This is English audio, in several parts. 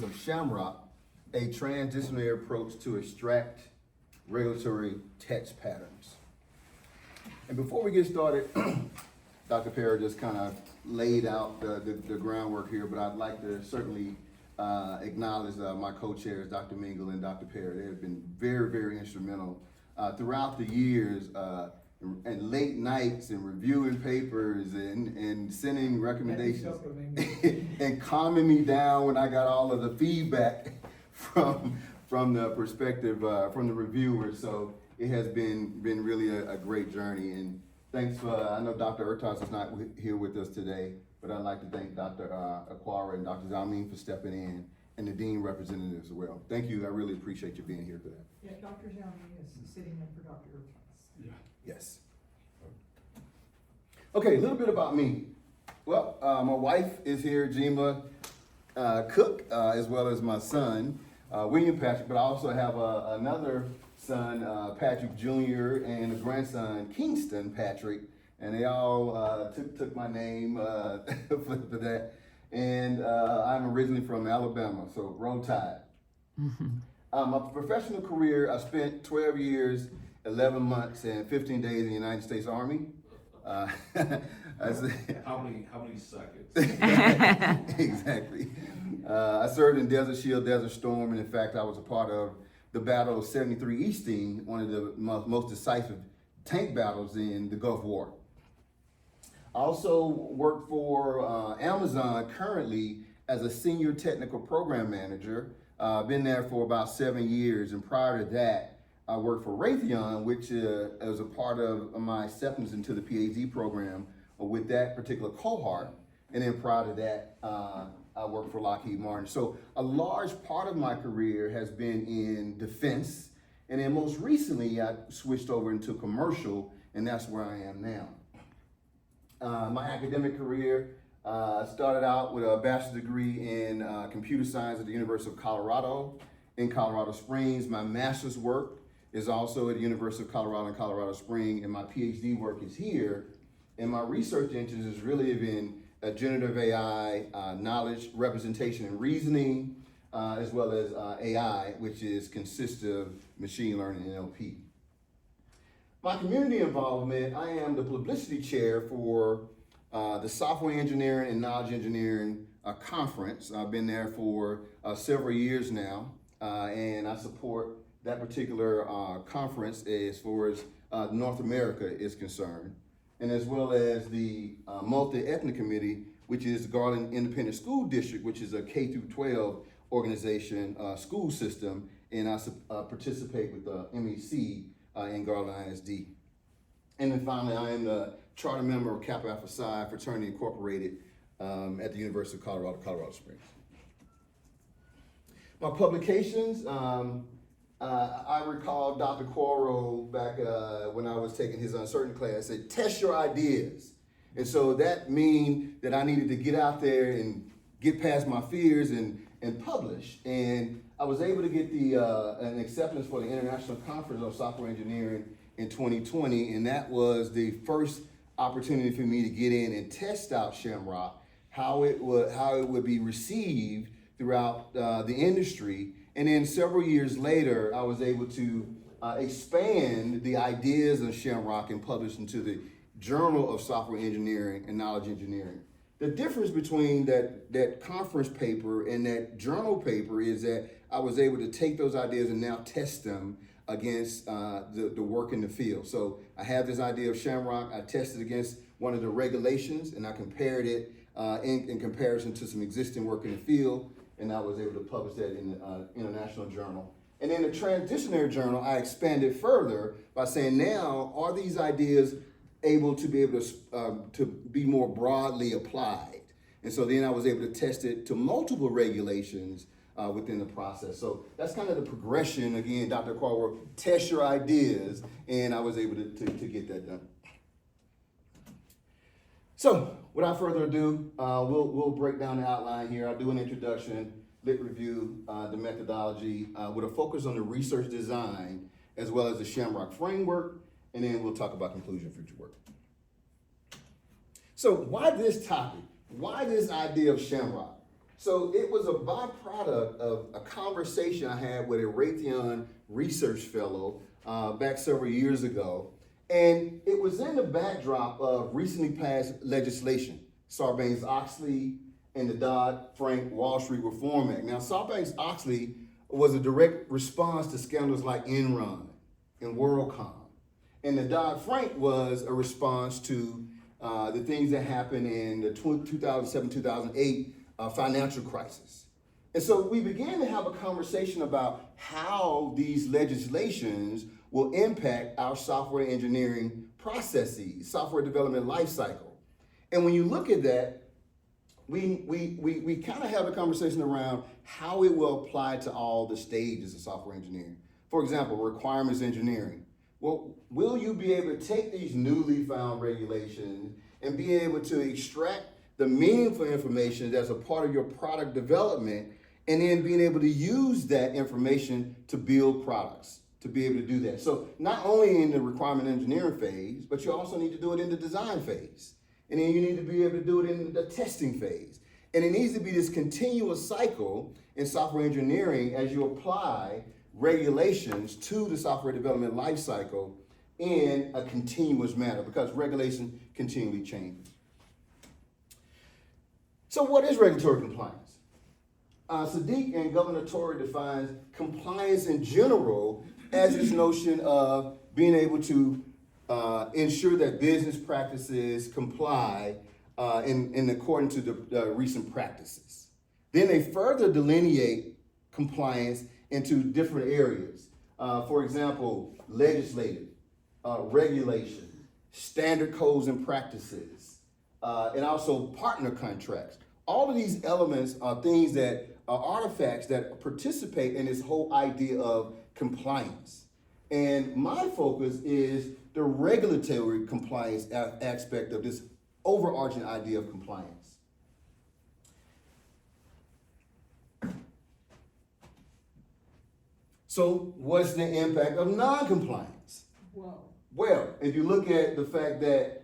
Of SHAMROQ, a transdisciplinary approach to extract regulatory text patterns. And before we get started, Dr. Perry just kind of laid out the groundwork here, but I'd like to certainly acknowledge my co-chairs, Dr. Mingle and Dr. Perry. They have been very, very instrumental throughout the years and late nights and reviewing papers and sending recommendations and calming me down when I got all of the feedback from the perspective from the reviewers. So it has been really a great journey. And thanks for, I know Dr. Urtas is not here with us today, but I'd like to thank Dr. Aquara and Dr. Zalmin for stepping in, and the Dean representative as well. Thank you, I really appreciate you being here today. Yeah, Dr. Zalmin is sitting in for Dr. Urtas. Yeah. Yes. Okay, a little bit about me. Well, my wife is here, Jima Cook, as well as my son, William Patrick, but I also have another son, Patrick Jr., and a grandson, Kingston Patrick, and they all took my name for that. And I'm originally from Alabama, so roll tide. My professional career, I spent 12 years, 11 months, and 15 days in the United States Army. How many seconds? Exactly. I served in Desert Shield, Desert Storm, and in fact, I was a part of the Battle of 73 Easting, one of the most decisive tank battles in the Gulf War. I also work for Amazon currently as a senior technical program manager. I've been there for about 7 years, and prior to that, I worked for Raytheon, which was a part of my acceptance into the Ph.D. program with that particular cohort. And then prior to that, I worked for Lockheed Martin. So a large part of my career has been in defense. And then most recently, I switched over into commercial, and that's where I am now. My academic career started out with a bachelor's degree in computer science at the University of Colorado in Colorado Springs. My master's work is also at the University of Colorado in Colorado Springs, and my PhD work is here. And my research interests is really in generative AI, knowledge, representation, and reasoning, as well as AI, which consists of machine learning and NLP. My community involvement, I am the publicity chair for the Software Engineering and Knowledge Engineering Conference. I've been there for several years now, and I support that particular conference as far as North America is concerned, and as well as the Multi-Ethnic Committee, which is the Garland Independent School District, which is a K through 12 organization, school system, and I participate with the MEC in Garland ISD. And then finally, I am the charter member of Kappa Alpha Psi Fraternity Incorporated at the University of Colorado, Colorado Springs. My publications, I recall Dr. Quoro back when I was taking his uncertain class said, test your ideas. And so that means that I needed to get out there and get past my fears and publish. And I was able to get an acceptance for the International Conference on Software Engineering in 2020. And that was the first opportunity for me to get in and test out SHAMROQ, how it would be received throughout the industry. And then several years later, I was able to expand the ideas of SHAMROQ and publish into the Journal of Software Engineering and Knowledge Engineering. The difference between that conference paper and that journal paper is that I was able to take those ideas and now test them against the work in the field. So I have this idea of SHAMROQ. I tested against one of the regulations, and I compared it in comparison to some existing work in the field, and I was able to publish that in the International Journal. And in the Transdisciplinary Journal, I expanded further by saying now, are these ideas able to be more broadly applied? And so then I was able to test it to multiple regulations within the process. So that's kind of the progression. Again, Dr. Carver, test your ideas, and I was able to get that done. So without further ado, we'll break down the outline here. I'll do an introduction, lit review, the methodology, with a focus on the research design, as well as the SHAMROQ framework, and then we'll talk about conclusion future work. So why this topic? Why this idea of SHAMROQ? So it was a byproduct of a conversation I had with a Raytheon research fellow back several years ago. And it was in the backdrop of recently passed legislation, Sarbanes-Oxley and the Dodd-Frank Wall Street Reform Act. Now, Sarbanes-Oxley was a direct response to scandals like Enron and WorldCom. And the Dodd-Frank was a response to the things that happened in the 2007-2008 financial crisis. And so we began to have a conversation about how these legislations will impact our software engineering processes, software development lifecycle. And when you look at that, we kind of have a conversation around how it will apply to all the stages of software engineering. For example, requirements engineering. Well, will you be able to take these newly found regulations and be able to extract the meaningful information that's a part of your product development, and then being able to use that information to build products, to be able to do that? So not only in the requirement engineering phase, but you also need to do it in the design phase. And then you need to be able to do it in the testing phase. And it needs to be this continuous cycle in software engineering as you apply regulations to the software development lifecycle in a continuous manner, because regulation continually changes. So what is regulatory compliance? Sadiq and Governor Tory defines compliance in general as this notion of being able to ensure that business practices comply in accordance to the recent practices. Then they further delineate compliance into different areas. For example, legislative, regulation, standard codes and practices, and also partner contracts. All of these elements are things that are artifacts that participate in this whole idea of compliance. And my focus is the regulatory compliance aspect of this overarching idea of compliance. So what's the impact of non-compliance? Well, if you look at the fact that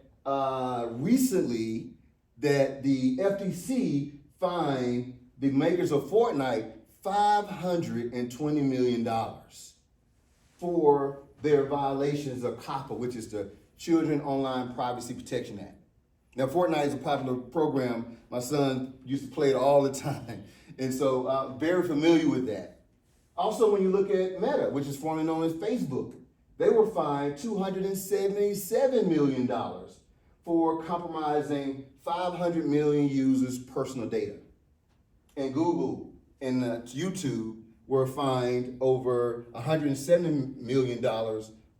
recently that the FTC fined the makers of Fortnite $520 million for their violations of COPPA, which is the Children Online Privacy Protection Act. Now, Fortnite is a popular program. My son used to play it all the time. And so I'm very familiar with that. Also, when you look at Meta, which is formerly known as Facebook, they were fined $277 million for compromising 500 million users' personal data. And Google and YouTube were fined over $170 million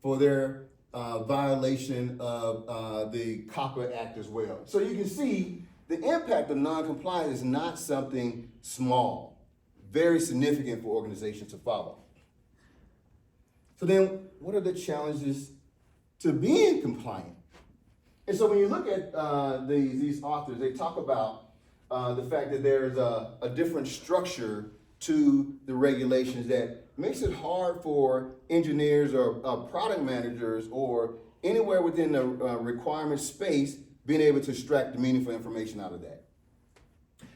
for their violation of the COPPA Act as well. So you can see the impact of non-compliance is not something small, very significant for organizations to follow. So then, what are the challenges to being compliant? And so when you look at these authors, they talk about the fact that there's a different structure to the regulations that makes it hard for engineers or product managers or anywhere within the requirement space being able to extract the meaningful information out of that.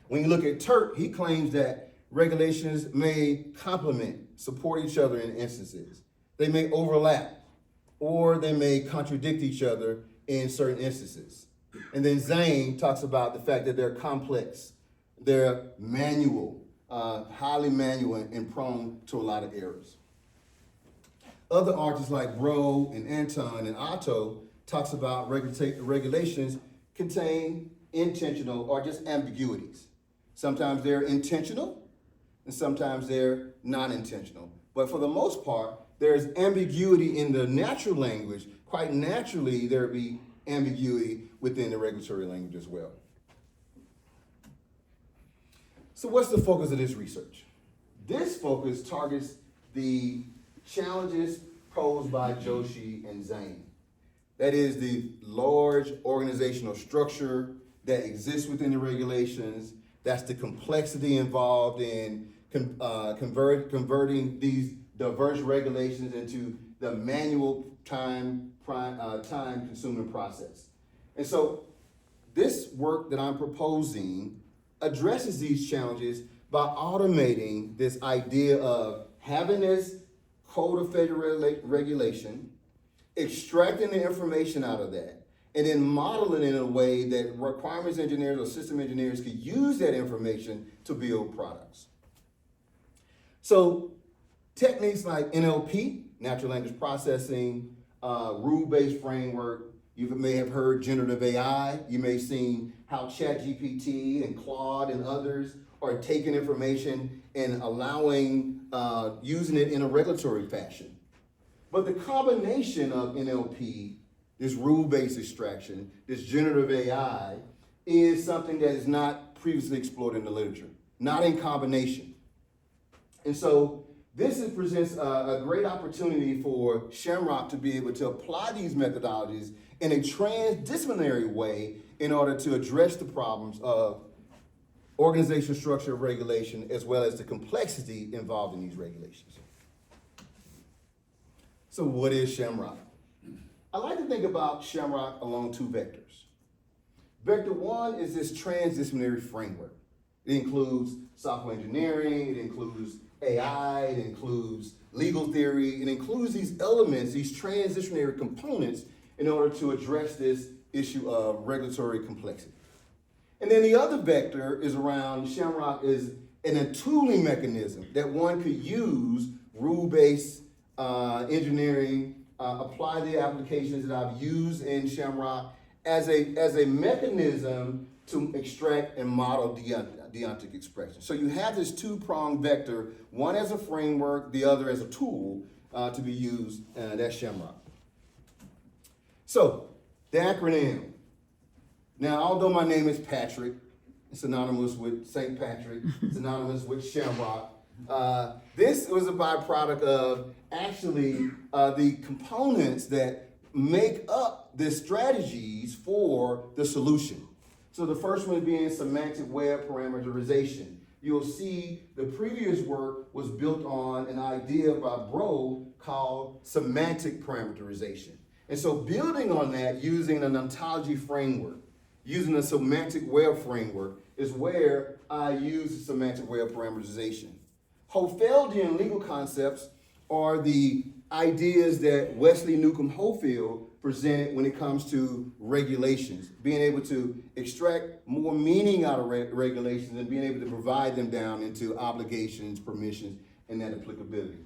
When you look at Turk, he claims that regulations may complement, support each other in instances. They may overlap, or they may contradict each other in certain instances. And then Zane talks about the fact that they're complex, they're manual, highly manual and prone to a lot of errors. Other artists like Bro and Anton and Otto talks about regulations contain intentional or just ambiguities. Sometimes they're intentional and sometimes they're non-intentional. But for the most part, there's ambiguity in the natural language. Quite naturally, there'd be ambiguity within the regulatory language as well. So what's the focus of this research? This focus targets the challenges posed by Joshi and Zane. That is the large organizational structure that exists within the regulations. That's the complexity involved in converting these diverse regulations into the manual time-consuming process. And so this work that I'm proposing addresses these challenges by automating this idea of having this code of federal regulation, extracting the information out of that, and then modeling it in a way that requirements engineers or system engineers could use that information to build products. So techniques like NLP, natural language processing, rule-based framework, you may have heard generative AI, you may have seen how ChatGPT and Claude and others are taking information and allowing, using it in a regulatory fashion. But the combination of NLP, this rule-based extraction, this generative AI, is something that is not previously explored in the literature, not in combination. And so this presents a great opportunity for SHAMROQ to be able to apply these methodologies in a transdisciplinary way in order to address the problems of organizational structure of regulation as well as the complexity involved in these regulations. So what is SHAMROQ? I like to think about SHAMROQ along two vectors. Vector one is this transdisciplinary framework. It includes software engineering, it includes AI, it includes legal theory, it includes these elements, these transdisciplinary components in order to address this issue of regulatory complexity. And then the other vector is around SHAMROQ is a tooling mechanism that one could use rule-based engineering, apply the applications that I've used in SHAMROQ as a mechanism to extract and model deontic expression. So you have this two-pronged vector, one as a framework, the other as a tool to be used, that's SHAMROQ. So, the acronym. Now, although my name is Patrick, it's synonymous with St. Patrick, synonymous with SHAMROQ, this was a byproduct of actually the components that make up the strategies for the solution. So the first one being semantic web parameterization. You'll see the previous work was built on an idea by Bro called semantic parameterization. And so building on that using an ontology framework, using a semantic web framework is where I use semantic web parameterization. Hofeldian legal concepts are the ideas that Wesley Newcomb Hofield presented when it comes to regulations, being able to extract more meaning out of regulations and being able to provide them down into obligations, permissions, and that applicability.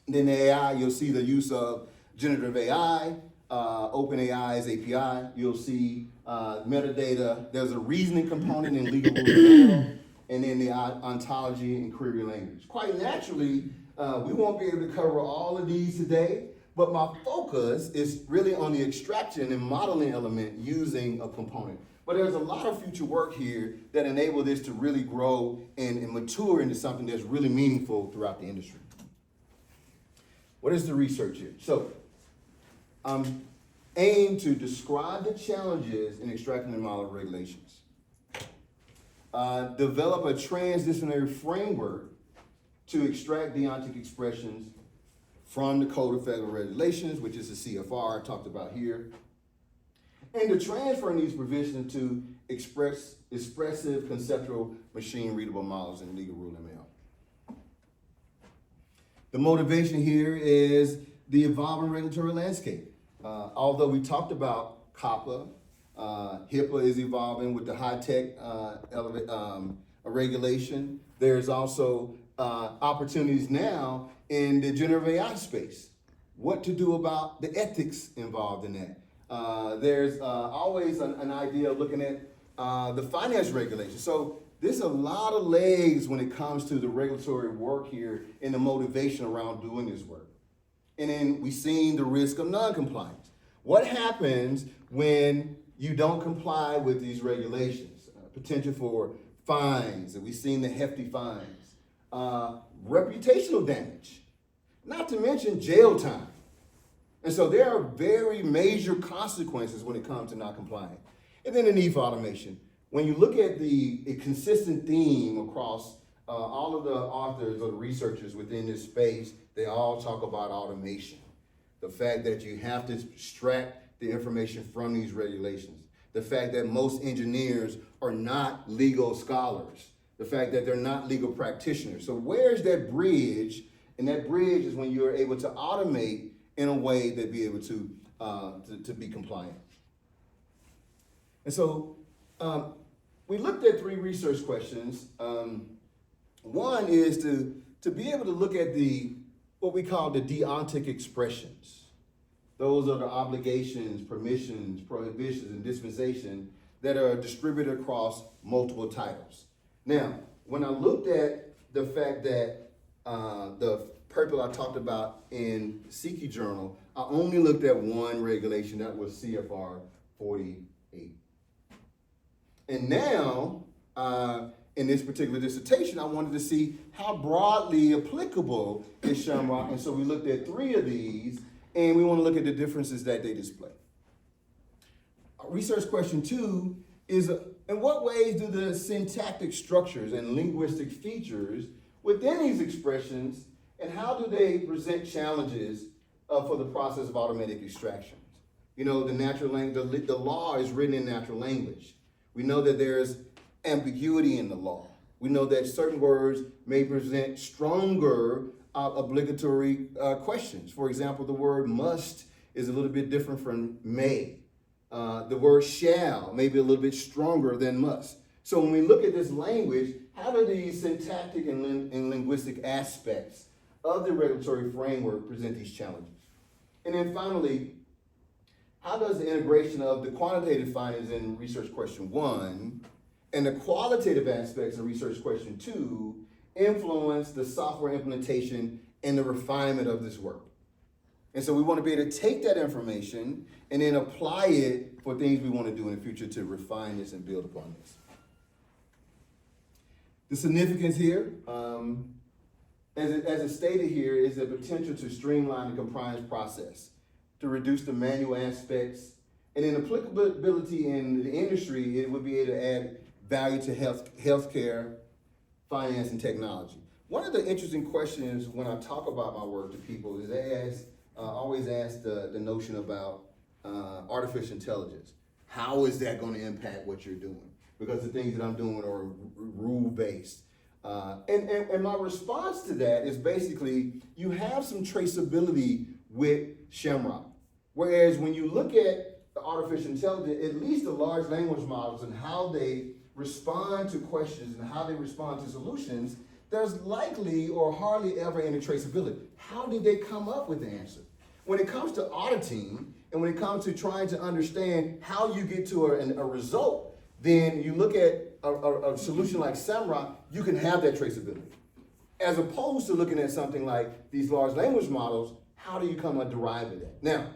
And then the AI, you'll see the use of generative AI, OpenAI's API, you'll see metadata, there's a reasoning component in legal rule, and then the ontology and query language. Quite naturally, we won't be able to cover all of these today, but my focus is really on the extraction and modeling element using a component. But there's a lot of future work here that enable this to really grow and mature into something that's really meaningful throughout the industry. What is the research here? So, aim to describe the challenges in extracting and modeling regulations. Develop a transdisciplinary framework to extract deontic expressions from the Code of Federal Regulations, which is the CFR I talked about here, and to transfer these provisions to expressive conceptual machine-readable models in legal rule ML. The motivation here is the evolving regulatory landscape. Although we talked about COPPA, HIPAA is evolving with the high-tech regulation. There's also opportunities now in the generative AI space. What to do about the ethics involved in that. There's always an idea of looking at the finance regulation. So there's a lot of legs when it comes to the regulatory work here and the motivation around doing this work. And then we've seen the risk of non-compliance. What happens when you don't comply with these regulations? Potential for fines, and we've seen the hefty fines. Reputational damage, not to mention jail time. And so there are very major consequences when it comes to not complying. And then the need for automation. When you look at a consistent theme across all of the authors or the researchers within this space, they all talk about automation. The fact that you have to extract the information from these regulations. the fact that most engineers are not legal scholars, the fact that they're not legal practitioners. So where's that bridge? And that bridge is when you're able to automate in a way that be able to be compliant. And so we looked at 3 research questions. One is to be able to look at what we call the deontic expressions. Those are the obligations, permissions, prohibitions, and dispensation that are distributed across multiple titles. Now, when I looked at the fact that the purple I talked about in CQ Journal, I only looked at one regulation, that was CFR 48. And now, in this particular dissertation, I wanted to see how broadly applicable is SHAMROQ. And so we looked at 3 of these, and we want to look at the differences that they display. Research question 2 is, in what ways do the syntactic structures and linguistic features within these expressions, and how do they present challenges for the process of automatic extractions? You know, the law is written in natural language. We know that there's ambiguity in the law. We know that certain words may present stronger obligatory questions. For example, the word must is a little bit different from may. The word shall may be a little bit stronger than must. So when we look at this language, how do these syntactic and linguistic aspects of the regulatory framework present these challenges? And then finally, how does the integration of the quantitative findings in research question 1 and the qualitative aspects in research question 2 influence the software implementation and the refinement of this work? And so we want to be able to take that information and then apply it for things we want to do in the future to refine this and build upon this. The significance here, as it stated here, is the potential to streamline the compliance process, to reduce the manual aspects, and in applicability in the industry, it would be able to add value to healthcare, finance, and technology. One of the interesting questions when I talk about my work to people is always ask the notion about artificial intelligence. How is that going to impact what you're doing? Because the things that I'm doing are rule-based. And my response to that is basically, you have some traceability with SHAMROQ. Whereas when you look at the artificial intelligence, at least the large language models and how they respond to questions and how they respond to solutions, there's likely or hardly ever any traceability. How did they come up with the answer? When it comes to auditing and when it comes to trying to understand how you get to a result, then you look at a solution like SHAMROQ, you can have that traceability. As opposed to looking at something like these large language models, how do you come and derive that? Now,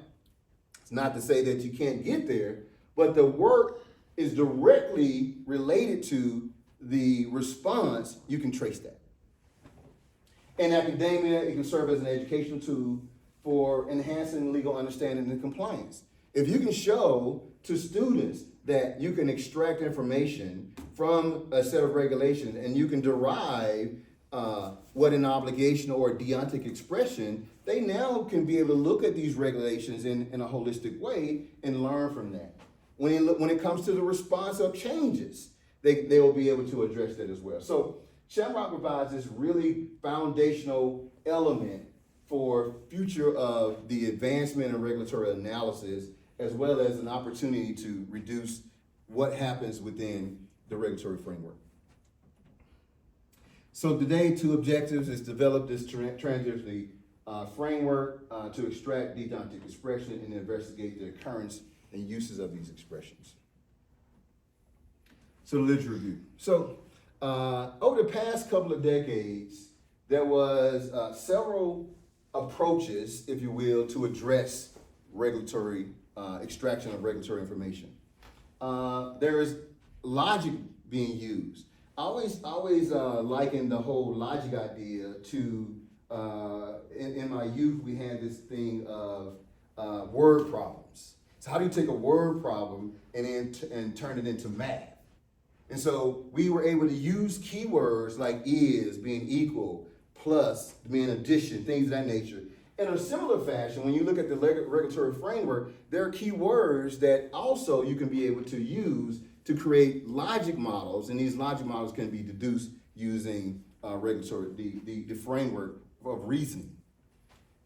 it's not to say that you can't get there, but the work is directly related to the response. You can trace that. In academia, it can serve as an educational tool for enhancing legal understanding and compliance. If you can show to students that you can extract information from a set of regulations and you can derive what an obligation or a deontic expression, they now can be able to look at these regulations in a holistic way and learn from that. When it comes to the response of changes, they will be able to address that as well. So SHAMROQ provides this really foundational element for future of the advancement of regulatory analysis, as well as an opportunity to reduce what happens within the regulatory framework. So today, 2 objectives is develop this transdisciplinary framework to extract deontic expression and investigate the occurrence and uses of these expressions. So literature review. So over the past couple of decades, there was several approaches, if you will, to address regulatory extraction of regulatory information. There is logic being used. I always liken the whole logic idea to, in my youth, we had this thing of word problems. So how do you take a word problem and turn it into math? And so we were able to use keywords like is, being equal, plus, being addition, things of that nature. In a similar fashion, when you look at the regulatory framework, there are key words that also you can be able to use to create logic models, and these logic models can be deduced using the framework of reasoning.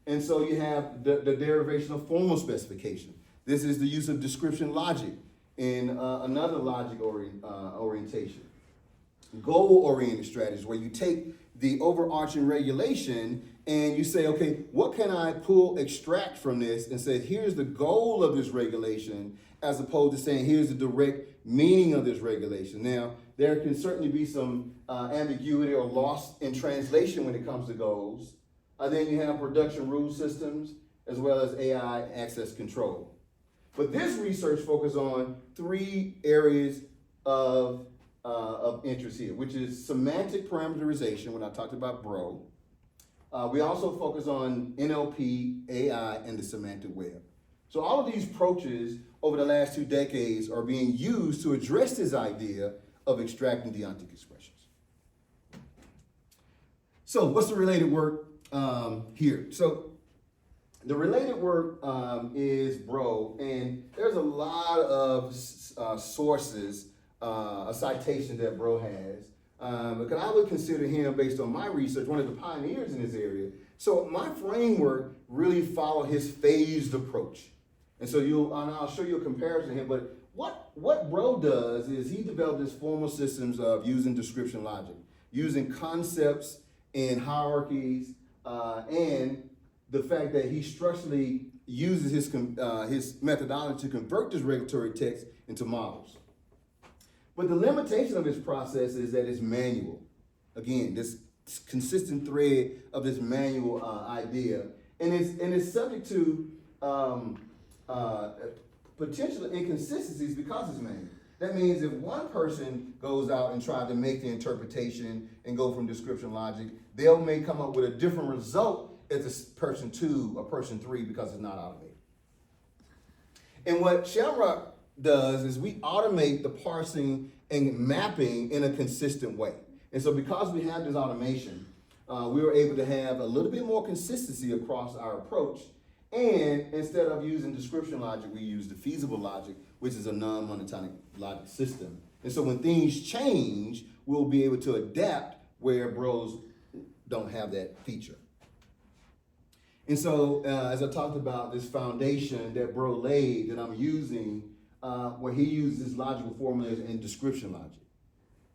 And so you have the derivation of formal specification. This is the use of description logic in another logic orientation. Goal-oriented strategies, where you take the overarching regulation and you say, okay, what can I extract from this, and say, here's the goal of this regulation, as opposed to saying, here's the direct meaning of this regulation. Now, there can certainly be some ambiguity or loss in translation when it comes to goals. Then you have production rule systems, as well as AI access control. But this research focuses on 3 areas of interest here, which is semantic parameterization, when I talked about BRO. We also focus on NLP, AI, and the semantic web. So all of these approaches over the last 2 decades are being used to address this idea of extracting deontic expressions. So what's the related work here? So the related work is BRO, and there's a lot of sources, a citation that BRO has. Because I would consider him, based on my research, one of the pioneers in this area. So my framework really followed his phased approach. And so I'll show you a comparison here, but what BRO does is he developed this formal systems of using description logic, using concepts and hierarchies, and the fact that he structurally uses his methodology to convert this regulatory text into models. But the limitation of this process is that it's manual. Again, this consistent thread of this manual idea, and it's subject to potential inconsistencies because it's manual. That means if one person goes out and tries to make the interpretation and go from description logic, they may come up with a different result as a person 2 or person 3 because it's not automated. And what SHAMROQ does is we automate the parsing and mapping in a consistent way. And so because we have this automation, we were able to have a little bit more consistency across our approach. And instead of using description logic, we use the feasible logic, which is a non-monotonic logic system. And so when things change, we'll be able to adapt where BROs don't have that feature. And so as I talked about this foundation that BRO laid that I'm using, where he uses logical formulas and description logic.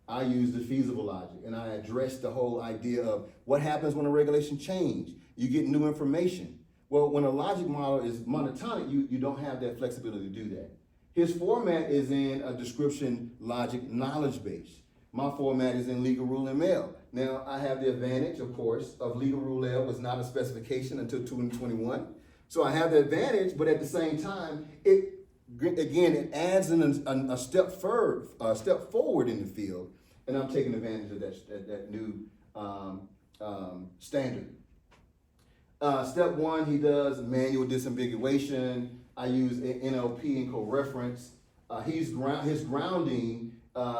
I use the feasible logic, and I address the whole idea of what happens when a regulation changes. You get new information. Well, when a logic model is monotonic, you don't have that flexibility to do that. His format is in a description logic knowledge base. My format is in legal rule ML. Now, I have the advantage, of course, of legal rule L was not a specification until 2021. So I have the advantage, but at the same time, it adds a step forward in the field, and I'm taking advantage of that new standard. Step 1, he does manual disambiguation. I use NLP and co-reference. His grounding,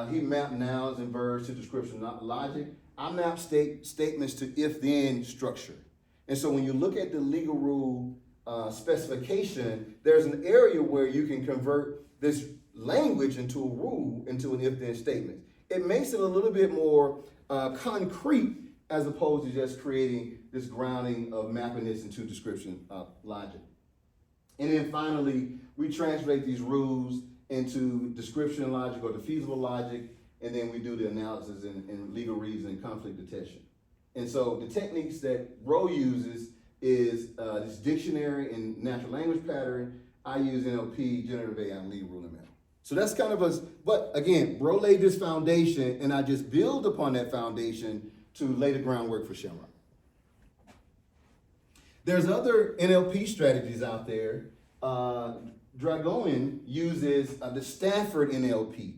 he mapped nouns and verbs to description logic. I map statements to if-then structure. And so when you look at the legal rule specification, there's an area where you can convert this language into a rule, into an if-then statement. It makes it a little bit more concrete as opposed to just creating this grounding of mapping this into description logic. And then finally, we translate these rules into description logic or the feasible logic, and then we do the analysis in legal reason and conflict detection. And so the techniques that BRO uses is this dictionary and natural language pattern. I use NLP, generative AI, and legal rule ML. So that's kind of but again, BRO laid this foundation, and I just build upon that foundation to lay the groundwork for SHAMROQ. There's other NLP strategies out there. Dragoin uses the Stanford NLP.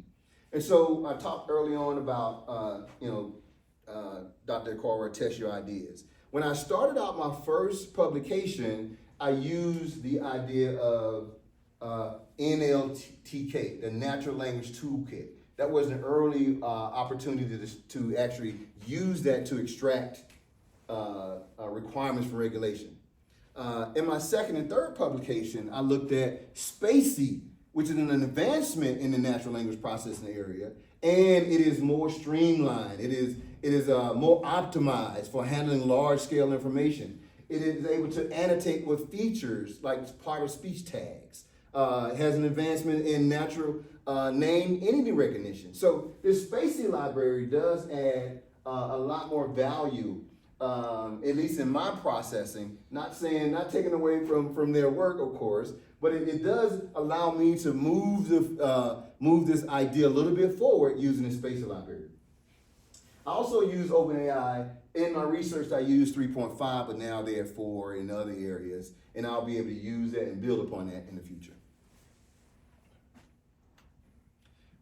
And so I talked early on about, Dr. Corwin, test your ideas. When I started out my first publication, I used the idea of NLTK, the Natural Language Toolkit. That was an early opportunity to actually use that to extract requirements for regulation. In my second and third publication, I looked at SPACY, which is an advancement in the natural language processing area, and it is more streamlined. It is more optimized for handling large-scale information. It is able to annotate with features like part of speech tags. It has an advancement in natural name entity recognition. So this SPACY library does add a lot more value, at least in my processing. Not taking away from their work, of course, but it does allow me to move this idea a little bit forward using the SPACY library. I also use OpenAI. In my research, I used 3.5, but now they're 4 in other areas, and I'll be able to use that and build upon that in the future.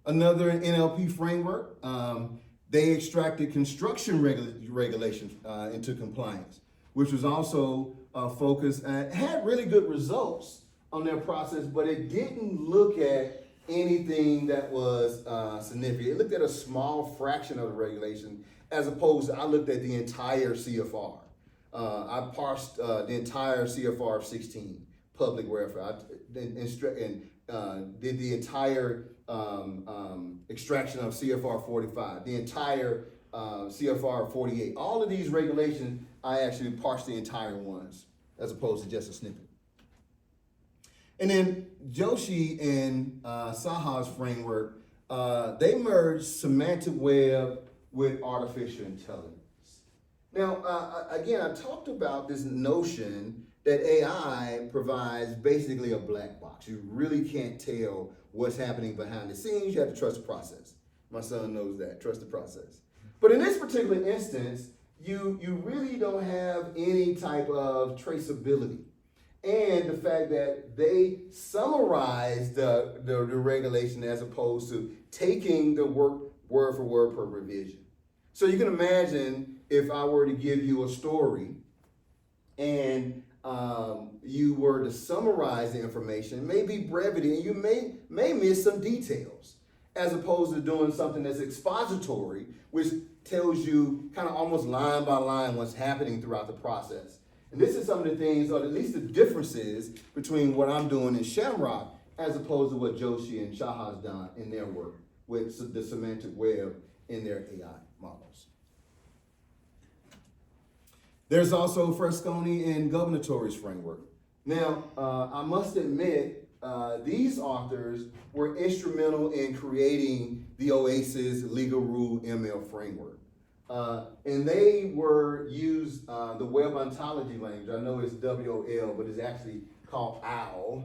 Another NLP framework, they extracted construction regulations into compliance, which was also focused and had really good results on their process, but it didn't look at anything that was significant. It looked at a small fraction of the regulation, as opposed to I looked at the entire CFR. I parsed the entire CFR 16, public welfare, and did the entire extraction of CFR 45, the entire CFR 48. All of these regulations, I actually parsed the entire ones, as opposed to just a snippet. And then Joshi and Saha's framework, they merged semantic web with artificial intelligence. Now, again, I talked about this notion that AI provides basically a black box. You really can't tell what's happening behind the scenes. You have to trust the process. My son knows that, trust the process. But in this particular instance, you really don't have any type of traceability. And the fact that they summarize the regulation as opposed to taking the work word for word per revision. So you can imagine if I were to give you a story and you were to summarize the information, maybe brevity, and you may miss some details, as opposed to doing something that's expository, which tells you kind of almost line by line what's happening throughout the process. And this is some of the things, or at least the differences between what I'm doing in SHAMROQ as opposed to what Joshi and Shaha's done in their work with the semantic web in their AI models. There's also Fresconi and Governatory's framework. Now, I must admit, these authors were instrumental in creating the OASIS Legal Rule ML framework. And they were used the web ontology language. I know it's WOL, but it's actually called OWL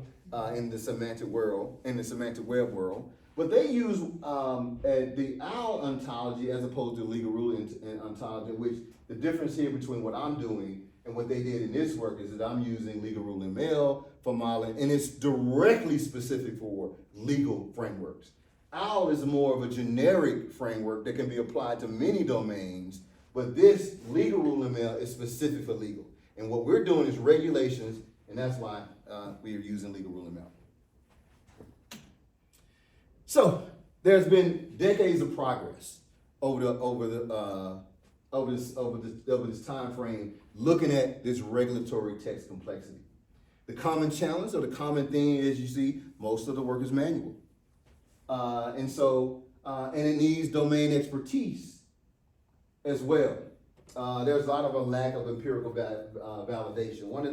in the semantic web world. But they use the OWL ontology as opposed to legal rule ontology, which the difference here between what I'm doing and what they did in this work is that I'm using legal rule ML for modeling, and it's directly specific for legal frameworks. OWL is more of a generic framework that can be applied to many domains, but this legal rule ML is specific for legal. And what we're doing is regulations, and that's why we are using legal rule ML. So there's been decades of progress over this time frame looking at this regulatory text complexity. The common challenge or the common thing is, you see, most of the work is manual. And it needs domain expertise as well. There's a lot of a lack of empirical validation. One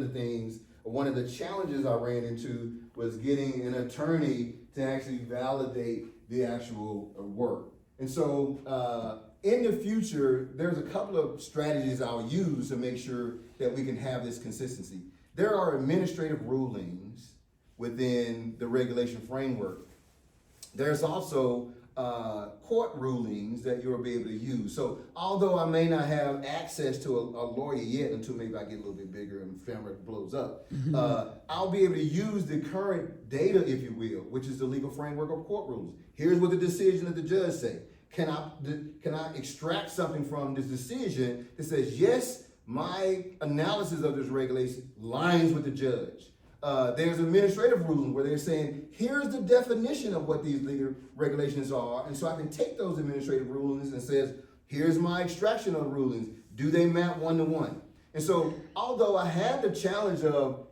of the challenges I ran into was getting an attorney to actually validate the actual work. And so in the future, there's a couple of strategies I'll use to make sure that we can have this consistency. There are administrative rulings within the regulation framework. There's also court rulings that you'll be able to use. So although I may not have access to a lawyer yet until maybe I get a little bit bigger and SHAMROQ blows up, I'll be able to use the current data, if you will, which is the legal framework of court rulings. Here's what the decision of the judge say. Can I extract something from this decision that says, yes, my analysis of this regulation lines with the judge? There's administrative ruling where they're saying, here's the definition of what these legal regulations are. And so I can take those administrative rulings and says, here's my extraction of the rulings. Do they map one-to-one? And so, although I had the challenge of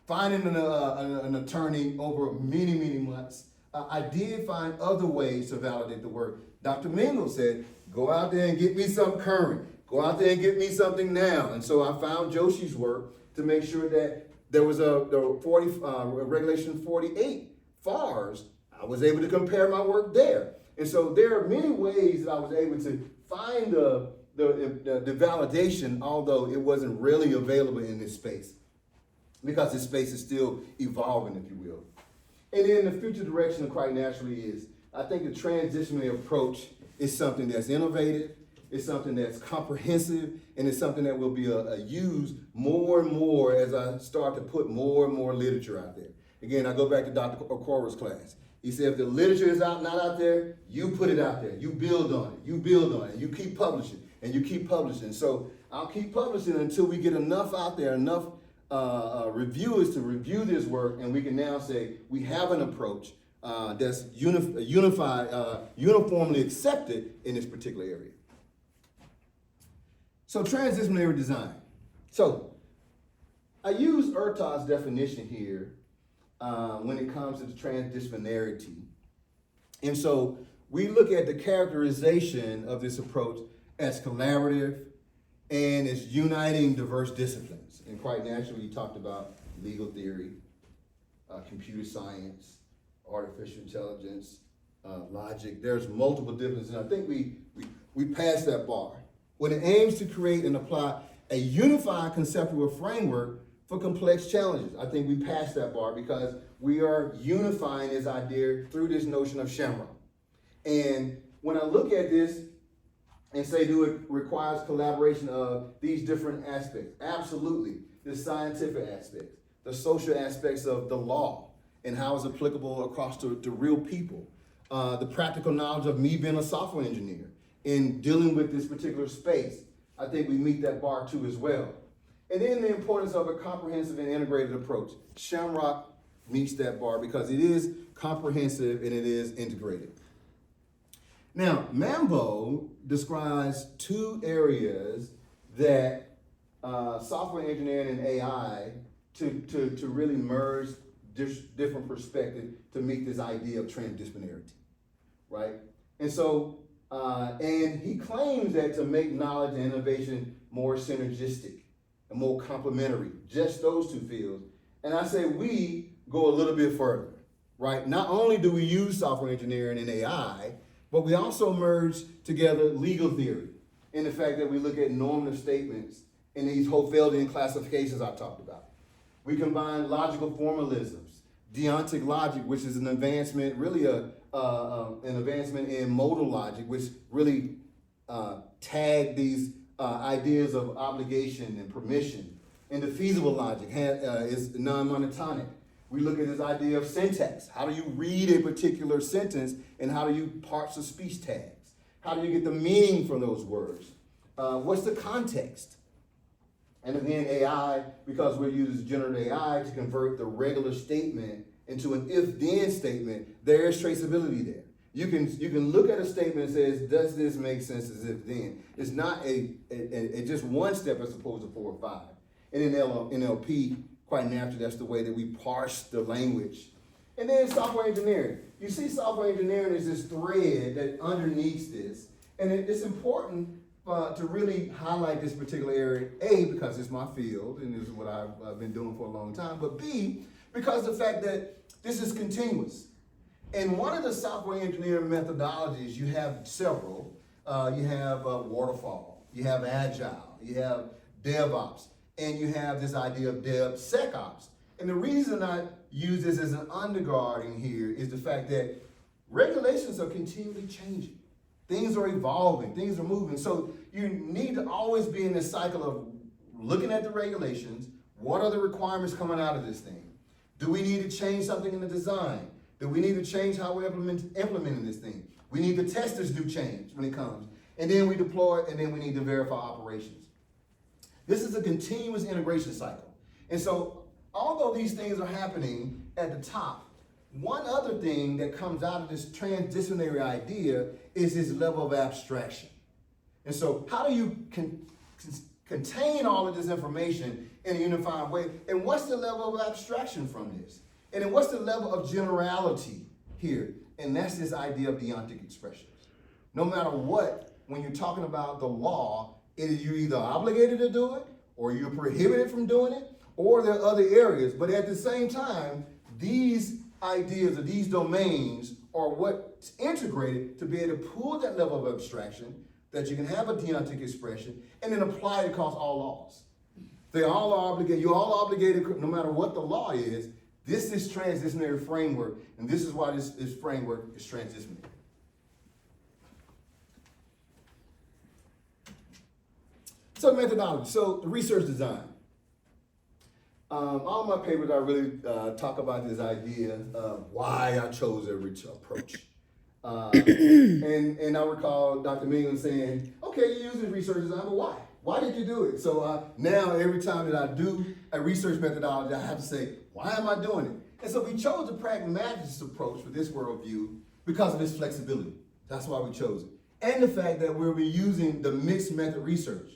finding an attorney over many, many months, I did find other ways to validate the work. Dr. Mingle said, go out there and get me something current. Go out there and get me something now. And so I found Joshi's work to make sure that there was regulation 48 FARs. I was able to compare my work there. And so there are many ways that I was able to find the validation, although it wasn't really available in this space, because this space is still evolving, if you will. And then the future direction quite naturally is, I think the transdisciplinary approach is something that's innovative, it's something that's comprehensive, and it's something that will be used more and more as I start to put more and more literature out there. Again, I go back to Dr. Okoro's class. He said, if the literature is not out there, you put it out there. You build on it. You build on it. You keep publishing, and you keep publishing. So I'll keep publishing until we get enough out there, enough reviewers to review this work, and we can now say we have an approach that's uniformly accepted in this particular area. So transdisciplinary design. So I use Ertog's definition here when it comes to the transdisciplinarity. And so we look at the characterization of this approach as collaborative and as uniting diverse disciplines. And quite naturally, you talked about legal theory, computer science, artificial intelligence, logic. There's multiple disciplines, and I think we passed that bar. When it aims to create and apply a unified conceptual framework for complex challenges. I think we passed that bar because we are unifying this idea through this notion of SHAMROQ. And when I look at this and say, do it requires collaboration of these different aspects? Absolutely. The scientific aspects, the social aspects of the law and how it's applicable across to real people, the practical knowledge of me being a software engineer in dealing with this particular space. I think we meet that bar too as well. And then the importance of a comprehensive and integrated approach. SHAMROQ meets that bar because it is comprehensive and it is integrated. Now, Mambo describes two areas that software engineering and AI to really merge different perspectives to meet this idea of transdisciplinarity, right? And so, and he claims that to make knowledge and innovation more synergistic and more complementary, just those two fields. And I say we go a little bit further, right? Not only do we use software engineering and AI, but we also merge together legal theory in the fact that we look at normative statements in these Hofeldian classifications I talked about. We combine logical formalisms, deontic logic, which is an advancement, really an advancement in modal logic, which really tag these ideas of obligation and permission. And the feasible logic is non-monotonic. We look at this idea of syntax. How do you read a particular sentence and how do you parse the speech tags? How do you get the meaning from those words? What's the context? And again, AI, because we use generative AI to convert the regular statement into an if-then statement, there is traceability there. You can look at a statement and says, does this make sense as if-then? It's not a just one step as opposed to 4 or 5. And in NLP, quite naturally, that's the way that we parse the language. And then software engineering. You see software engineering is this thread that underneath this. And it's important to really highlight this particular area, A, because it's my field and this is what I've been doing for a long time, but B, because of the fact that this is continuous. And one of the software engineering methodologies, you have several. You have waterfall, you have agile, you have DevOps, and you have this idea of DevSecOps. And the reason I use this as an undergirding here is the fact that regulations are continually changing. Things are evolving, things are moving. So you need to always be in this cycle of looking at the regulations. What are the requirements coming out of this thing? Do we need to change something in the design? Do we need to change how we're implementing this thing? We need the testers do change when it comes. And then we deploy it, and then we need to verify operations. This is a continuous integration cycle. And so although these things are happening at the top, one other thing that comes out of this transdisciplinary idea is this level of abstraction. And so how do you contain all of this information in a unified way? And what's the level of abstraction from this? And then what's the level of generality here? And that's this idea of deontic expressions. No matter what, when you're talking about the law, you're either obligated to do it, or you're prohibited from doing it, or there are other areas. But at the same time, these ideas or these domains are what's integrated to be able to pull that level of abstraction that you can have a deontic expression and then apply it across all laws. They all are obligated, you're all obligated no matter what the law is. This is transdisciplinary framework, and this is why this framework is transdisciplinary. So methodology, so the research design. All my papers, I really talk about this idea of why I chose every approach. And I recall Dr. Mingman saying, okay, you use this research design, but why? Why did you do it? So now every time that I do a research methodology, I have to say, why am I doing it? And so we chose the pragmatist approach for this worldview because of its flexibility. That's why we chose it. And the fact that we'll be using the mixed method research.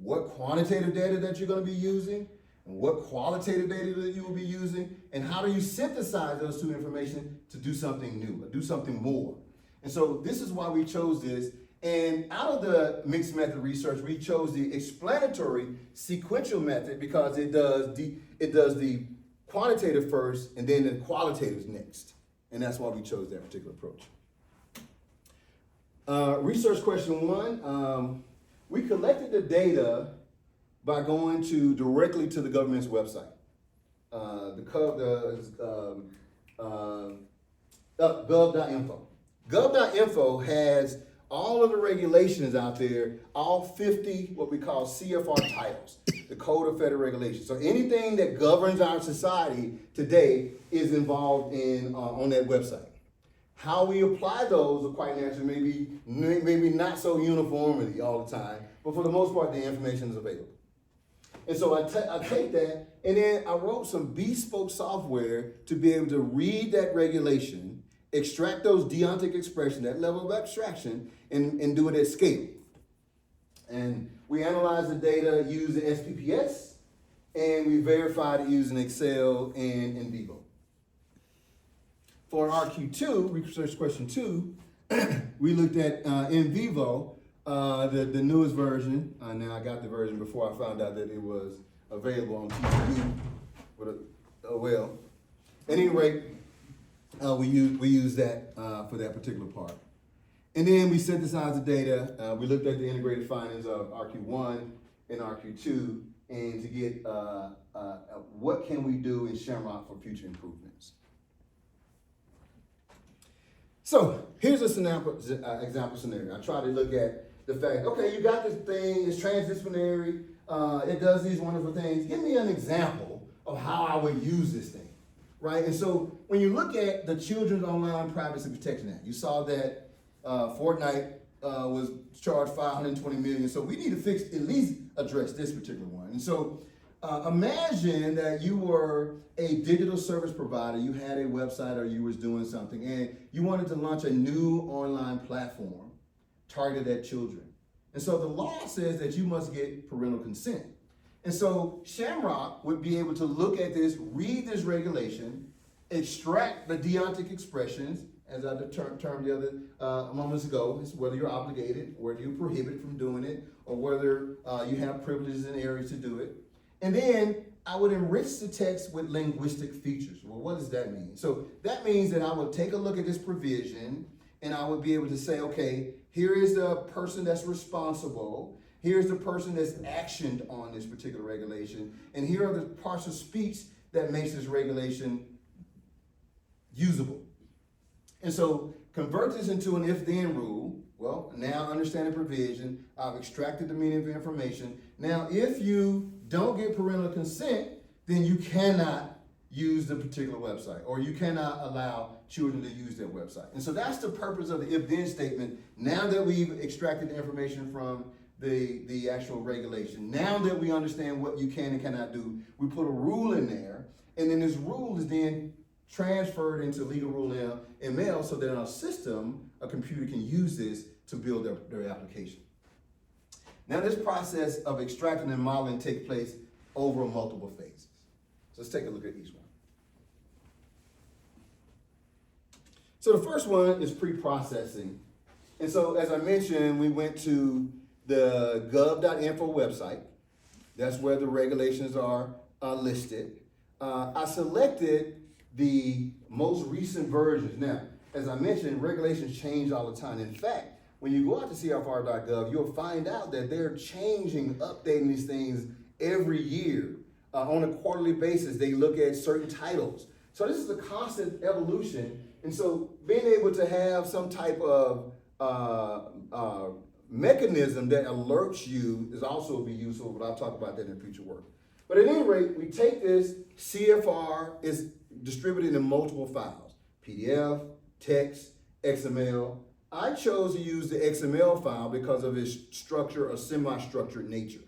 What quantitative data that you're going to be using, and what qualitative data that you will be using, and how do you synthesize those two information to do something new, or do something more. And so this is why we chose this. And out of the mixed method research, we chose the explanatory sequential method because it does the quantitative first and then the qualitative next. And that's why we chose that particular approach. Research question 1. We collected the data by going directly to the government's website. Gov.info. Gov.info has all of the regulations out there, all 50 what we call CFR titles, the Code of Federal Regulations. So anything that governs our society today is involved in on that website. How we apply those are quite naturally, maybe not so uniformly all the time, but for the most part, the information is available. And so I take that, and then I wrote some bespoke software to be able to read that regulation, extract those deontic expressions, that level of abstraction, and do it at scale. And we analyzed the data using SPPS, and we verified it using Excel and in vivo. For RQ2, research question 2, we looked at in vivo, the newest version. Now I got the version before I found out that it was available on TTU. Well, at any rate, we use that for that particular part. And then we synthesized the data. We looked at the integrated findings of RQ1 and RQ2, and to get what can we do in SHAMROQ for future improvements. So here's a example scenario. I try to look at the fact, okay, you got this thing, it's transdisciplinary, it does these wonderful things. Give me an example of how I would use this thing, right? And so when you look at the Children's Online Privacy Protection Act, you saw that Fortnite was charged $520 million. So we need to at least address this particular one. And so imagine that you were a digital service provider, you had a website or you was doing something, and you wanted to launch a new online platform targeted at children. And so the law says that you must get parental consent. And so SHAMROQ would be able to look at this, read this regulation, extract the deontic expressions, as I termed the other moments ago, is whether you're obligated, whether you're prohibited from doing it, or whether you have privileges in areas to do it. And then I would enrich the text with linguistic features. Well, what does that mean? So that means that I would take a look at this provision and I would be able to say, okay, here is the person that's responsible. Here's the person that's actioned on this particular regulation. And here are the parts of speech that makes this regulation usable. And so convert this into an if-then rule. Well, now I understand the provision. I've extracted the meaning of the information. Now, if you don't get parental consent, then you cannot use the particular website, or you cannot allow children to use that website. And so that's the purpose of the if-then statement. Now that we've extracted the information from the actual regulation, now that we understand what you can and cannot do, we put a rule in there, and then this rule is then transferred into legal rule ML so that in our system, a computer can use this to build their application. Now this process of extracting and modeling takes place over multiple phases. So let's take a look at each one. So the first one is pre-processing. And so as I mentioned, we went to the gov.info website. That's where the regulations are listed. I selected the most recent versions. Now, as I mentioned, regulations change all the time. In fact, when you go out to CFR.gov, you'll find out that they're changing, updating these things every year. On a quarterly basis, they look at certain titles. So this is a constant evolution. And so being able to have some type of mechanism that alerts you is also be useful, but I'll talk about that in future work. But at any rate, we take this, CFR is distributed in multiple files, PDF, text, XML. I chose to use the XML file because of its structure or semi-structured nature.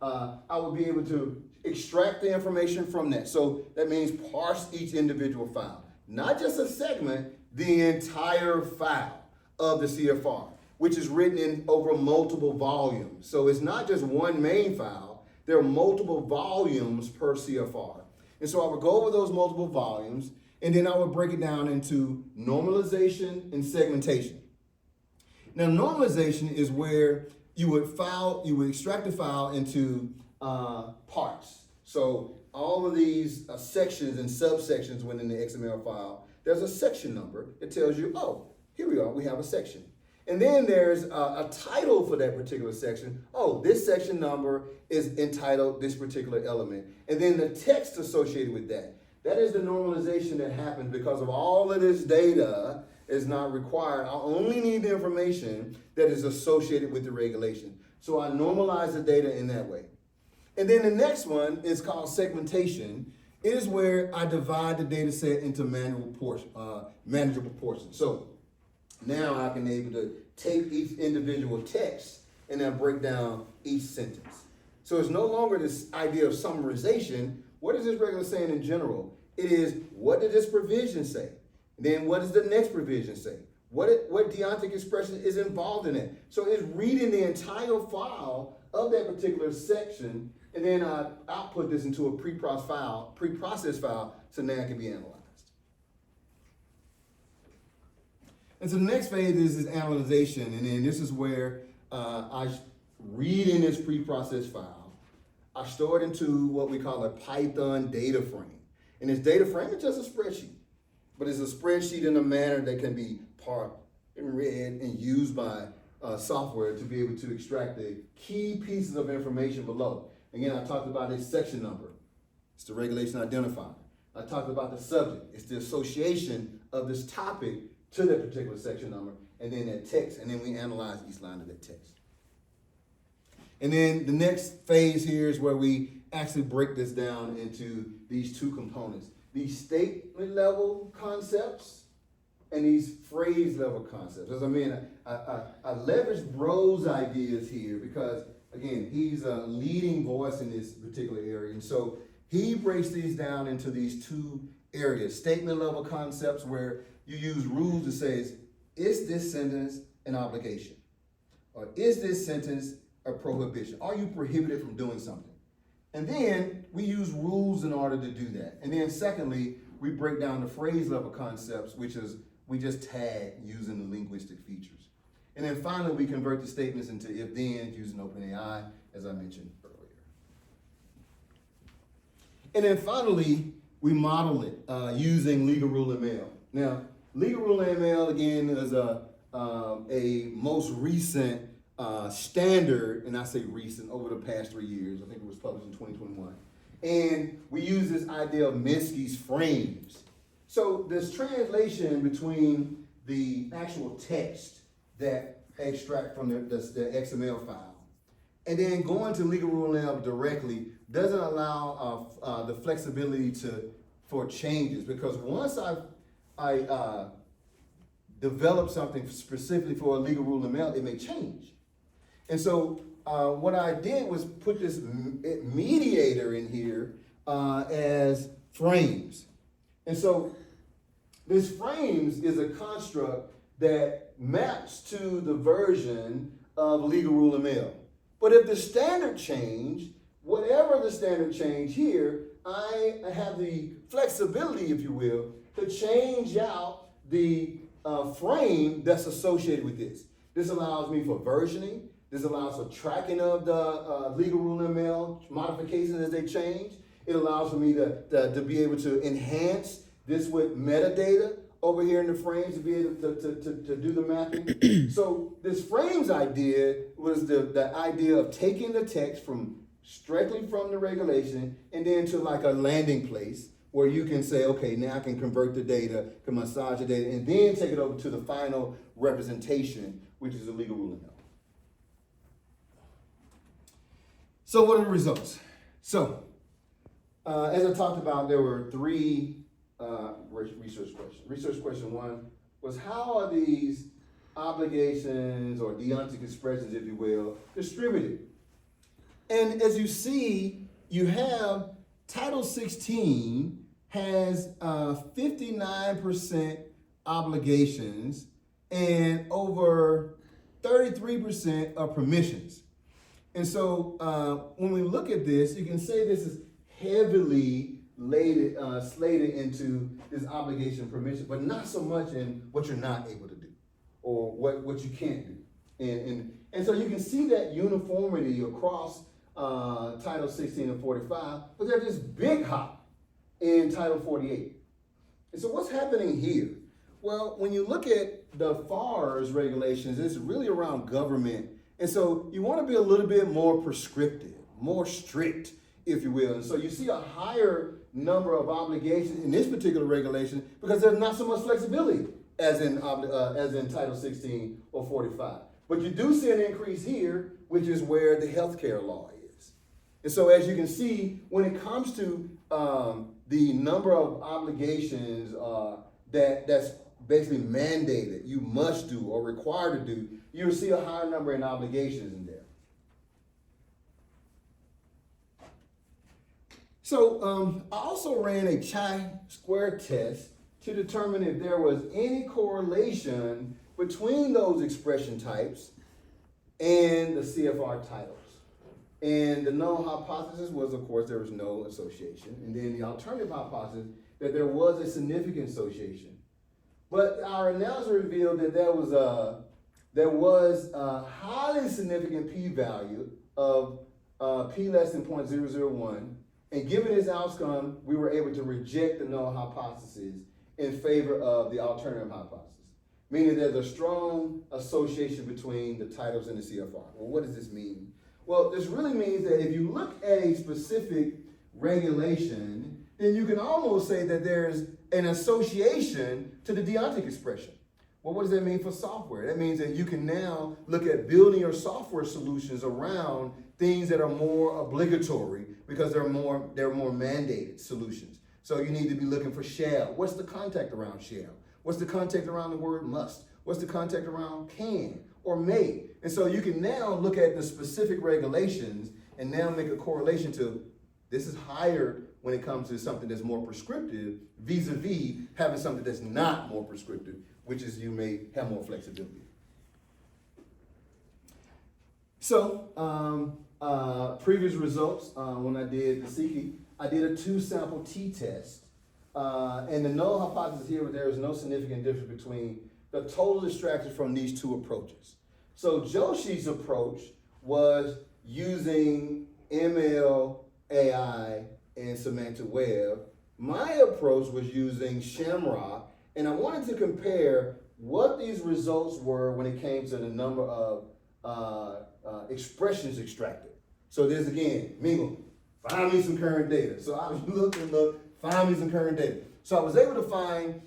I will be able to extract the information from that. So that means parse each individual file, not just a segment, the entire file of the CFR, which is written in over multiple volumes. So it's not just one main file, there are multiple volumes per CFR. And so I would go over those multiple volumes, and then I would break it down into normalization and segmentation. Now, normalization is where you would extract the file into parts. So all of these sections and subsections within the XML file, there's a section number that tells you, oh, here we are, we have a section. And then there's a title for that particular section. Oh, this section number is entitled this particular element. And then the text associated with that. That is the normalization that happens because of all of this data is not required. I only need the information that is associated with the regulation. So I normalize the data in that way. And then the next one is called segmentation. It is where I divide the data set into manageable portions. So now I can be able to take each individual text and then break down each sentence. So it's no longer this idea of summarization. What is this regulation saying in general? It is, what did this provision say? Then what does the next provision say? What deontic expression is involved in it? So it's reading the entire file of that particular section, and then I output this into a pre-processed file, so now it can be analyzed. And so the next phase is analyzation, and then this is where I read in this pre-processed file. I store it into what we call a Python data frame. And this data frame is just a spreadsheet, but it's a spreadsheet in a manner that can be parked and read and used by software to be able to extract the key pieces of information below. Again, I talked about its section number. It's the regulation identifier. I talked about the subject. It's the association of this topic to that particular section number, and then that text, and then we analyze each line of that text. And then the next phase here is where we actually break this down into these two components, these statement level concepts and these phrase level concepts. As I mean, I leverage Bro's ideas here because, again, he's a leading voice in this particular area. And so he breaks these down into these two areas, statement level concepts where you use rules that says, is this sentence an obligation? Or is this sentence a prohibition? Are you prohibited from doing something? And then we use rules in order to do that. And then secondly, we break down the phrase level concepts, which is we just tag using the linguistic features. And then finally, we convert the statements into if-thens using OpenAI, as I mentioned earlier. And then finally, we model it using Legal Rule ML. Now, Legal Rule ML, again, is a most recent standard, and I say recent, over the past 3 years. I think it was published in 2021. And we use this idea of Minsky's frames. So this translation between the actual text that I extract from the XML file and then going to Legal Rule ML directly doesn't allow the flexibility for changes, because once I develop something specifically for a Legal Rule ML, it may change. And so what I did was put this mediator in here as frames. And so this frames is a construct that maps to the version of Legal Rule ML. But if the standard changed, whatever the standard change here, I have the flexibility, if you will, to change out the frame that's associated with this. This allows me for versioning. This allows for tracking of the legal rule ML modifications as they change. It allows for me to be able to enhance this with metadata over here in the frames to be able to do the mapping. So this frames idea was the idea of taking the text from strictly from the regulation and then to like a landing place where you can say, okay, now I can convert the data, can massage the data, and then take it over to the final representation, which is the legal rule ML. So what are the results? So, as I talked about, there were three research questions. Research question one was, how are these obligations or deontic expressions, if you will, distributed? And as you see, you have Title 16 has 59% obligations and over 33% are permissions. And so when we look at this, you can say this is heavily slated into this obligation permission, but not so much in what you're not able to do or what you can't do. And so you can see that uniformity across Title 16 and 45, but there's this big hop in Title 48. And so what's happening here? Well, when you look at the FAR's regulations, it's really around government. And so you want to be a little bit more prescriptive, more strict, if you will. And so you see a higher number of obligations in this particular regulation because there's not so much flexibility as in Title 16 or 45. But you do see an increase here, which is where the healthcare law is. And so as you can see, when it comes to the number of obligations that's basically mandated, you must do or required to do, you'll see a higher number in obligations in there. So I also ran a chi-square test to determine if there was any correlation between those expression types and the CFR titles. And the null hypothesis was, of course, there was no association. And then the alternative hypothesis that there was a significant association. But our analysis revealed that there was a highly significant p-value of p less than 0.001. And given this outcome, we were able to reject the null hypothesis in favor of the alternative hypothesis, meaning there's a strong association between the titles and the CFR. Well, what does this mean? Well, this really means that if you look at a specific regulation, then you can almost say that there's an association to the deontic expression. Well, what does that mean for software? That means that you can now look at building your software solutions around things that are more obligatory because they're more mandated solutions. So you need to be looking for shall. What's the context around shall? What's the context around the word must? What's the context around can or may? And so you can now look at the specific regulations and now make a correlation to this is higher when it comes to something that's more prescriptive vis-a-vis having something that's not more prescriptive, which is you may have more flexibility. So previous results, when I did the SIKI, I did a 2-sample t-test. And the null hypothesis here was there is no significant difference between the total distractions from these two approaches. So Joshi's approach was using ML, AI, and semantic web. My approach was using SHAMROQ, and I wanted to compare what these results were when it came to the number of expressions extracted. So there's again, Mingle, find me some current data. So I look, find me some current data. So I was able to find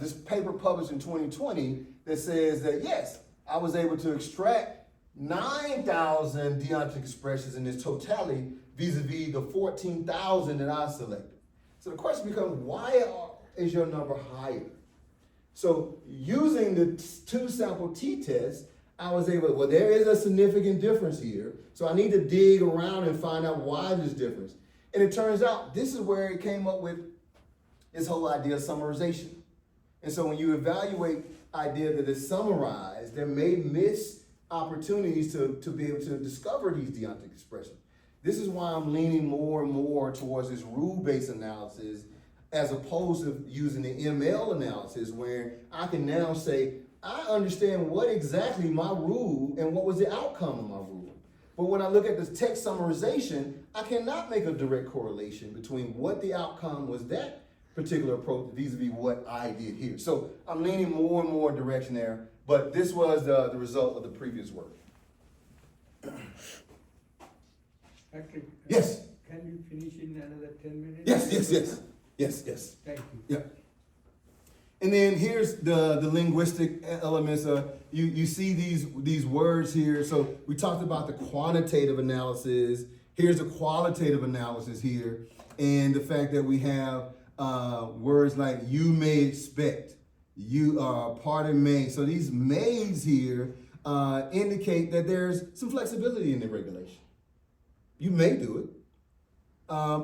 this paper published in 2020 that says that yes, I was able to extract 9,000 deontic expressions in this totality vis-a-vis the 14,000 that I selected. So the question becomes, why is your number higher? So using the 2-sample t-test, I was able, well, there is a significant difference here. So I need to dig around and find out why there's difference. And it turns out this is where it came up with this whole idea of summarization. And so when you evaluate idea that is summarized, there may opportunities to be able to discover these deontic expressions. This is why I'm leaning more and more towards this rule-based analysis as opposed to using the ML analysis, where I can now say, I understand what exactly my rule and what was the outcome of my rule. But when I look at this text summarization, I cannot make a direct correlation between what the outcome was that particular approach vis-a-vis what I did here. So I'm leaning more and more direction there, but this was the result of the previous work. Patrick? Yes. Can you finish in another 10 minutes? Yes. Thank you. Yeah. And then here's the linguistic elements. You see these words here. So we talked about the quantitative analysis. Here's the qualitative analysis here. And the fact that we have words like you may expect, pardon may. So these mays here indicate that there's some flexibility in the regulation. You may do it,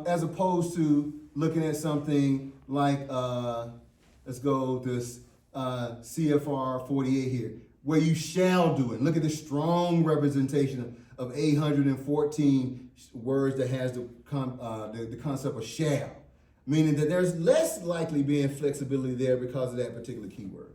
as opposed to looking at something like, let's go this CFR 48 here, where you shall do it. Look at the strong representation of 814 words that has the concept of shall, meaning that there's less likely being flexibility there because of that particular keyword.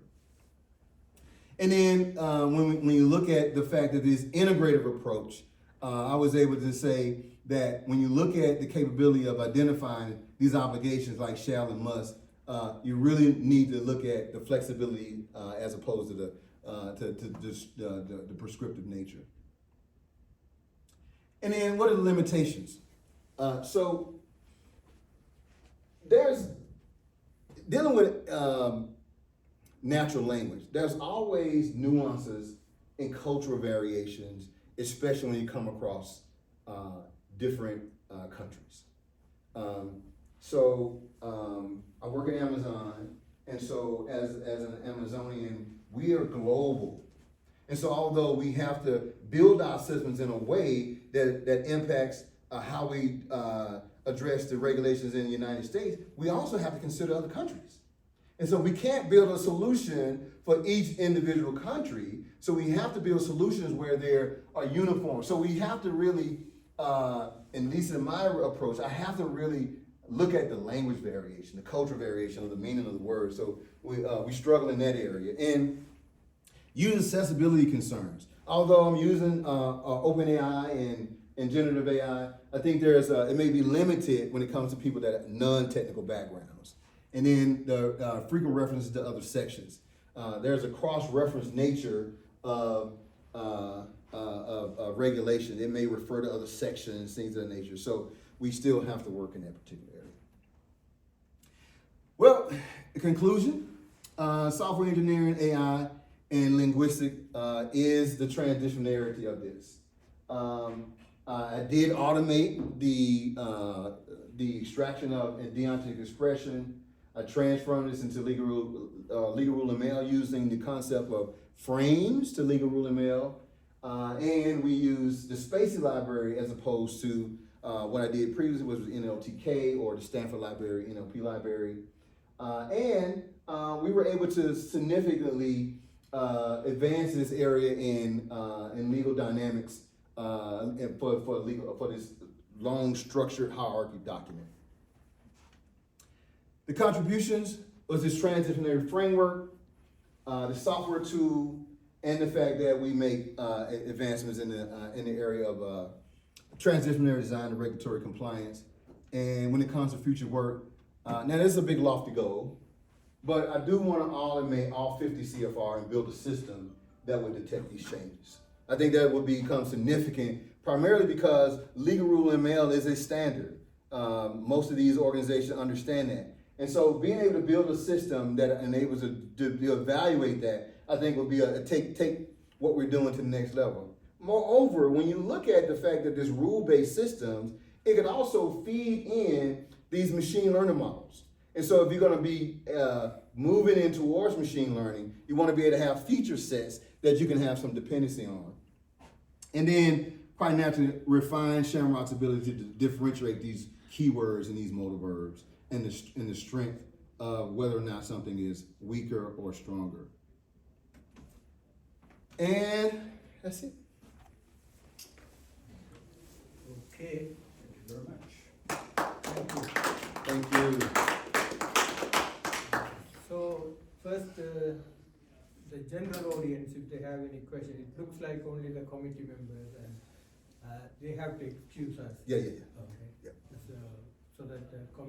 And then when you look at the fact that this integrative approach, I was able to say that when you look at the capability of identifying these obligations like shall and must, you really need to look at the flexibility as opposed to the prescriptive nature. And then what are the limitations? So there's dealing with natural language. There's always nuances and cultural variations, especially when you come across different countries. I work in Amazon, and so as an Amazonian, we are global. And so although we have to build our systems in a way that impacts how we address the regulations in the United States, we also have to consider other countries. And so we can't build a solution for each individual country. So we have to build solutions where they are uniform. So we have to really, at least in my approach, I have to really look at the language variation, the cultural variation of the meaning of the word. So we struggle in that area. And use accessibility concerns. Although I'm using OpenAI and generative AI, I think it may be limited when it comes to people that have non-technical backgrounds. And then the frequent references to other sections. There's a cross-reference nature of regulation. It may refer to other sections, things of that nature. So we still have to work in that particular area. Well, in conclusion, software engineering, AI, and linguistic is the transdisciplinarity of this. I did automate the extraction of deontic expression. I transformed this into legal rule ML using the concept of frames to legal rule ML. And we use the Spacey library as opposed to what I did previously, which was NLTK or the Stanford library, NLP library. And we were able to significantly advance this area in legal dynamics and for this long structured hierarchy document. The contributions was this transdisciplinary framework, the software tool, and the fact that we make advancements in the area of transdisciplinary design and regulatory compliance. And when it comes to future work, now this is a big lofty goal, but I do want to automate all 50 CFR and build a system that would detect these changes. I think that would become significant, primarily because legal rule ML is a standard. Most of these organizations understand that. And so being able to build a system that enables to evaluate that, I think would be take what we're doing to the next level. Moreover, when you look at the fact that this rule-based systems, it could also feed in these machine learning models. And so if you're going to be moving in towards machine learning, you want to be able to have feature sets that you can have some dependency on. And then, quite naturally, refine SHAMROQ's ability to differentiate these keywords and these modal verbs and the strength of whether or not something is weaker or stronger. And That's it. Okay, Thank you very much. thank you. Thank you. So, first, the general audience, if they have any question, it looks like only the committee members and, they have to excuse us. Yeah, yeah, yeah. Okay. Yeah. So that the committee